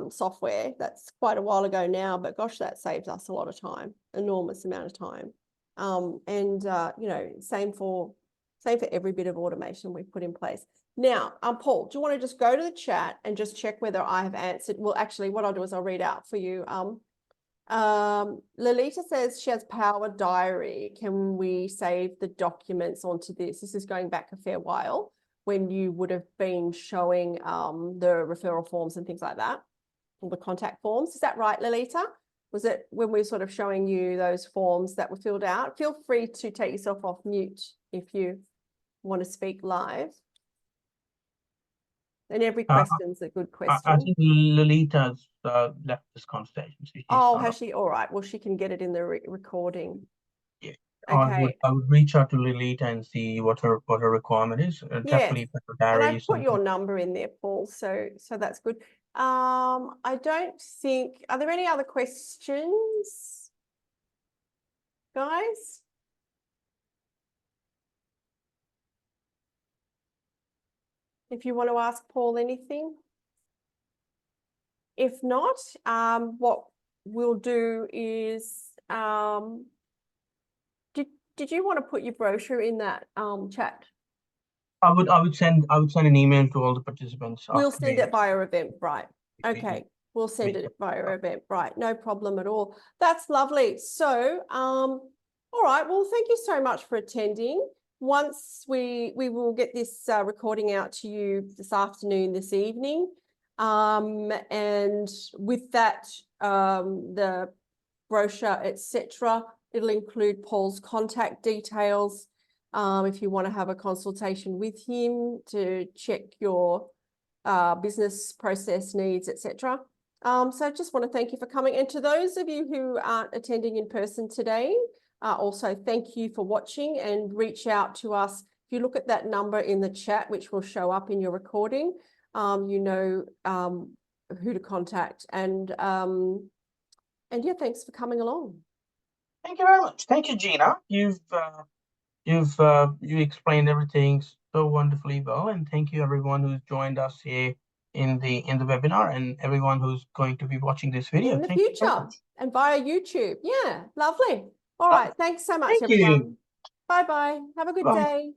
software, that's quite a while ago now, but gosh, that saves us a lot of time, enormous amount of time. Same for every bit of automation we've put in place. Now, Paul, do you want to just go to the chat and just check whether I have answered? Well, actually, what I'll do is I'll read out for you. Lolita says she has Power Diary. Can we save the documents onto this? This is going back a fair while when you would have been showing the referral forms and things like that, all the contact forms. Is that right, Lolita? Was it when we were sort of showing you those forms that were filled out? Feel free to take yourself off mute if you want to speak live. And every question's a good question. I think Lolita's left this conversation. So has she? All right. Well, she can get it in the recording. Yeah. Okay. I would reach out to Lolita and see what her requirement is. Definitely put her diary. And I put your number in there, Paul. So that's good. I don't think. Are there any other questions, guys? If you want to ask Paul anything. If not, what we'll do is, did you want to put your brochure in that chat? I would send an email to all the participants. We'll send it via Eventbrite. Okay, we'll send it via Eventbrite. No problem at all. That's lovely. So, all right. Well, thank you so much for attending. Once we will get this recording out to you this afternoon, this evening. And with that, the brochure, etc., it'll include Paul's contact details. If you want to have a consultation with him to check your business process needs, etc. So I just want to thank you for coming. And to those of you who aren't attending in person today, also thank you for watching, and reach out to us. If you look at that number in the chat, which will show up in your recording, you know who to contact. And yeah, thanks for coming along. Thank you very much. Thank you, Gina. You explained everything so wonderfully well, and thank you everyone who's joined us here in the webinar, and everyone who's going to be watching this video. In the Thank you very future much. and via YouTube. Yeah, lovely. All right. Thanks so much, Thank you. everyone. Bye-bye. Have a good Bye. day.